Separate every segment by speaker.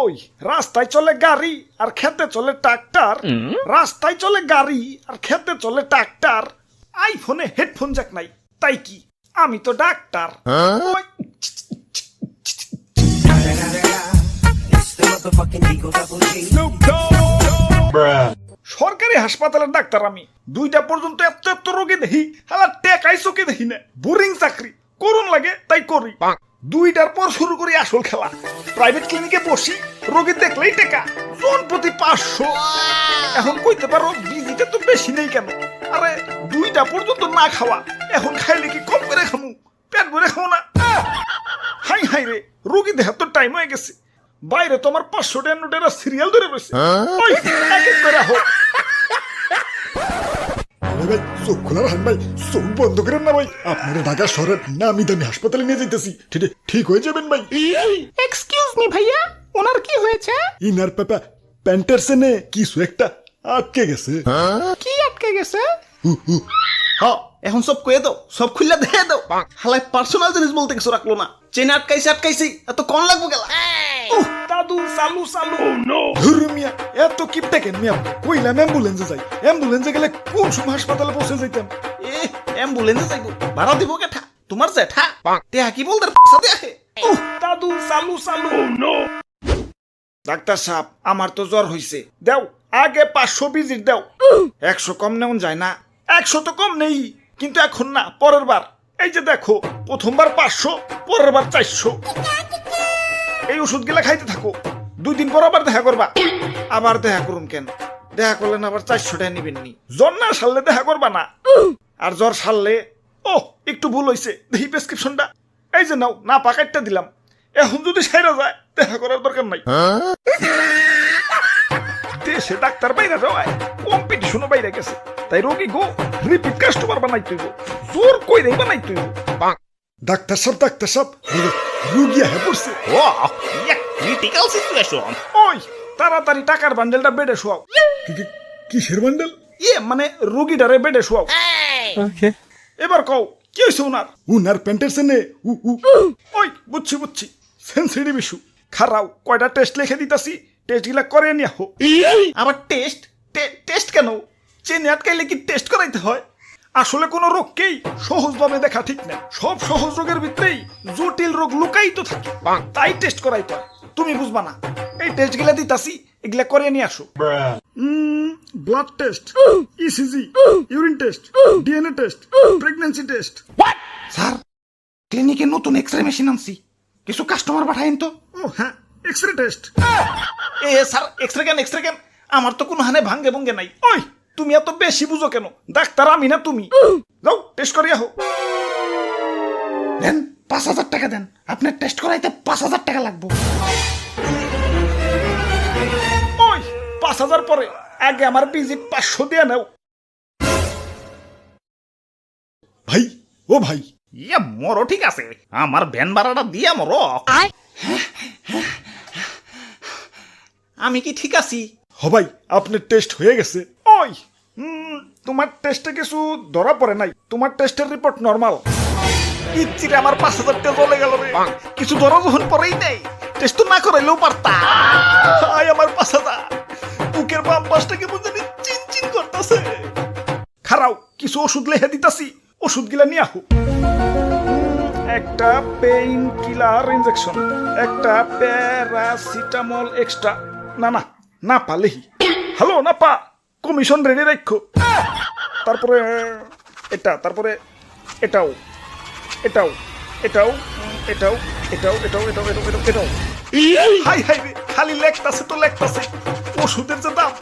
Speaker 1: ওই রাস্তায় চলে গাড়ি আর খেতে চলে ট্রাক্টর, রাস্তায় চলে গাড়ি আর খেতে চলে ট্রাক্টর, আইফোনে হেডফোন জ্যাক নাই, তাই কি আমি তো ডাক্তার। ওই, সরকারি হাসপাতালের ডাক্তার আমি, 2টা পর্যন্ত এত এত রোগী দেখি, হালার টেকাই চোখে দেখি না, বোরিং চাকরি, করুন লাগে তাই করি। 2টার পর শুরু করি আসল খেলা, প্রাইভেট ক্লিনিকে বসি, রোগী দেখলেই টেকা, জন প্রতি 500। এখন কইতে পারো বিজিটা তো বেশি নেই কেন? আরে 2টা পর্যন্ত না খাওয়া, এখন খাইলে কি কম করে খামু? পেট ভরে খাও না? হাই হাই রে, রোগী দেখার তো টাইম হয়ে গেছে, বাইরে তো আমার 500 টাকার নোটের সিরিয়াল ধরে রয়েছে। ওই এক এক করে হোক
Speaker 2: ভাই, চোখ খোলা রাখেন ভাই, চোখ বন্ধ করেন না ভাই। আপনারা ঢাকা শহরের নামি দামি হাসপাতালে নিয়ে যাইতেছি, ঠিক হয়ে যাবেন ভাই।
Speaker 3: এক্সকিউজ মি ভাইয়া, ওনার কি হয়েছে?
Speaker 2: ইনার পাপা প্যান্টার সেনে কিছু একটা আটকে গেছে।
Speaker 3: কি আটকে গেছে?
Speaker 4: হ্যাঁ, এখন সব কয়ে দাও, সব খুললা দেখে দাও। হালাই পার্সোনাল জিনিস বলতে কিছু রাখলো না। চেনে আটকাইছি, এত কম লাগবো গেলা।
Speaker 1: দাদু চালু চালু।
Speaker 2: ধুরু মিয়া, এত কিপ দেখেন মিয়া, কইলাম অ্যাম্বুলেন্সে যাই, অ্যাম্বুলেন্সে গেলে কোন সময় হাসপাতালে পৌঁছে যাইতাম।
Speaker 4: অ্যাম্বুলেন্সে যাইবো, ভাড়া দিব কেঠা? তোমার জেঠা তেহা কি বলতে সাথে আহে।
Speaker 1: দাদু চালু চালু। ডাক্তার সাহেব, আমার তো জ্বর হইছে, দাও আগে 500 ভিজিট দাও। 100 কম নেওয়া যায় না? 100 তো কম নেই, কিন্তু এখন না, পরের বার। এই যে দেখো, প্রথমবার 500, পরের বার 400। এই ওষুধ গুলা খাইতে থাকো, 2 দিন পর আবার দেখা করবা। আবার দেখা করুন কেন? দেখা করলেন আবার 400 টাকা নিবেন নি। জ্বর না সারলে দেখা করবা না, আর জ্বর সারলে ও একটু ভুল হইছে, দেখি প্রেসক্রিপশনটা, এই যে নাও, না পাকাইটটা দিলাম। এখন যদি সেরা যায়, দেখা করার দরকার নাই। দেশে ডাক্তার বাইরে যাওয়ায় কম্পিটিশনও বাইরে গেছে, তাই রোগী গো রিপিট কাস্টমার বানাই তুইব, জোর কই দেই বানাই তুইব।
Speaker 2: ডাক্তার সাহেব, রুগী আহে পড়ছে।
Speaker 4: Critical situation.
Speaker 1: ওই তাড়াতাড়ি টাকার বান্ডেলটা বেডে শোয়াও।
Speaker 2: কিসের বান্ডেল?
Speaker 1: মানে রুগীটারে বেডে শোয়াও। এবার কও কি হয়েছে ওনার?
Speaker 2: উনার প্যান্টার সেনে
Speaker 1: ওই বুঝছি, সেন্সিটিভ ইস্যু। খারাও, কয়টা টেস্ট লিখে দিতাছি, টেস্ট গুলা করে নিয়ে হো।
Speaker 4: আবার টেস্ট কেন?
Speaker 1: চেনে আটকাইলে কি টেস্ট করাইতে হয়? আসলে কোন রোগকেই সহজভাবে দেখা ঠিক না, সব সহজ রোগের ভিতরেই জটিল রোগ লুকায়িত থাকে, তাই টেস্ট করাইতে হয়। তুমি বুঝবা না, এই টেস্ট গুলা দিতাছি, এগুলা করে নিয়ে আসো। Blood test, ECG, urine test, DNA test, pregnancy test.
Speaker 4: Sir, ক্লিনিকে নতুন এক্সরে মেশিন আনছি, কিছু কাস্টমার পাঠাইন তো।
Speaker 1: ও হ্যাঁ, এক্সরে টেস্ট।
Speaker 4: স্যার, এক্সরে কেন? আমার তো কোনো হানে ভাঙ্গে ভঙ্গে নাই।
Speaker 1: ওই তুমি এত বেশি বুঝো কেন? ডাক্তার আমি না তুমি। যাও টেস্ট করিয়া হো।
Speaker 4: দেন 5,000 টাকা দেন, আপনার টেস্ট করাইতে 5,000 টাকা লাগবো।
Speaker 1: ওই 5,000 পরে, আগে আমার ভিজিট 500 দিয়ে নাও।
Speaker 2: ভাই, ও ভাই,
Speaker 4: মরো ঠিক আছে, আমার ভ্যান ভাড়াটা দিয়া মরো। আমি কি ঠিক আছি?
Speaker 2: হ ভাই, আপনার টেস্ট হয়ে গেছে।
Speaker 1: ওই তোমার টেস্টে কিছু ধরা পড়ে নাই, তোমার টেস্টের রিপোর্ট নরমাল। ইচ্ছিরে আমার 5,000 টাকা চলে গেল রে।
Speaker 4: কিছু ধরা যখন পরেই নেই, টেস্ট তো না করাইলেও পারতা।
Speaker 1: হাই আমার 5,000, বুকের বাম পাশটাকে বুঝে চিন করতেছে। খারাও, কিছু ওষুধ লিখে দিতাছি, ওষুধ গিলা নিয়ে আহো। একটা পেইন কিলার ইনজেকশন, একটা প্যারাসিটামল এক্সট্রা। না পালেহি। হ্যালো না পা, কমিশন রেডি রাখো। তারপরে এটা, তারপরে এটাও। হাই রে, খালি লেখতাছে। ওষুধের যে দাম,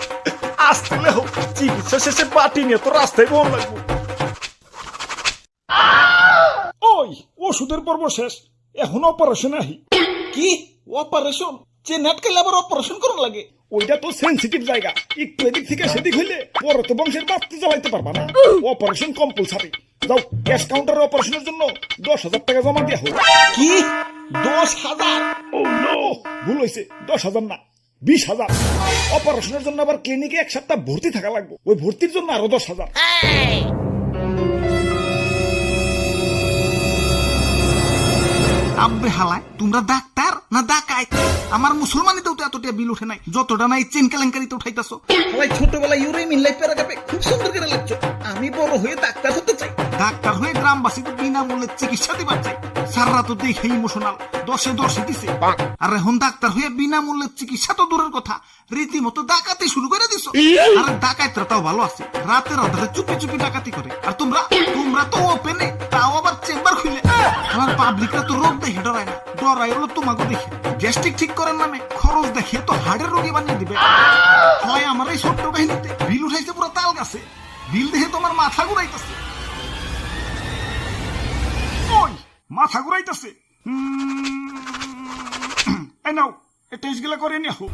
Speaker 1: আসতে হোক, চিকিৎসা শেষে পাটি নিয়ে তো রাস্তায় বহন লাগবো। ওই ওষুধের পর্ব শেষ, এখন অপারেশন আহি।
Speaker 4: কি অপারেশন? যে নেটকালে আবার অপারেশন করা লাগে?
Speaker 1: ওইটা তো সেন্সিটিভ জায়গা, একটু এদিক থেকে সেদিক হইলে পরে তো বংশের বাঁচতে চালাইতে পারবা না। Operation compulsory. যাও, ক্যাশ কাউন্টারে অপারেশনের জন্য 10,000 টাকা জমা দিয়া হোক।
Speaker 4: কি 10,000?
Speaker 1: ও নো, ভুল হয়েছে, 10,000 না, 20,000। অপারেশনের জন্য আবার ক্লিনিকে 1 সপ্তাহ ভর্তি থাকা লাগবে, ওই ভর্তির জন্য আরো 10,000। আব্বে হালায় তোমরা ডাক্তার না ডাকাইত? আমার মুসলমানিতেও তো এতটা বিল উঠে নাই যতটা নাই চেন কেলেঙ্কারিতে উঠাইতাছো।
Speaker 4: হালাই ছোটবেলায় ইউরেমিন লাইফ প্যারাগ্রাফে খুব সুন্দর করে লাগছো। আমি বড় হয়ে ডাক্তার হতে চাই।
Speaker 1: ডাক্তার হয়ে গ্রামবাসীকে বিনামূল্যে চিকিৎসা দিবার চাই। স্যাররা তো দেখে ইমোশনাল, 10-10 দিছে। আর এখন ডাক্তার হয়ে বিনামূল্যে চিকিৎসা তো দূরের কথা, রীতিমতো ডাকাতি শুরু করে দিছো। আরে ডাকাতরা তাও ভালো আছে, রাতের আধারে চুপি চুপি ডাকাতি করে। আর তোমরা তো ওপেনে, তাও আবার চেম্বার খুলে। আমার পাবলিকরা তো রোগ দেখে ডরায় না, ডরাই হলো তোমাকে দেখে। গ্যাস্ট্রিক ঠিক করার নামে খরচ দেখিয়ে তো হার্টের রোগী বানিয়ে দিবে। হয় আমার এই ছোট্ট কাহিনীতে বিল উঠাইছে পুরো তাল গাছে। বিল দেখে তোমার মাথা ঘুরাইতেছে। ওই মাথা ঘুরাইতেছে। এই নাও এই টেস্ট গুলা করে নিও।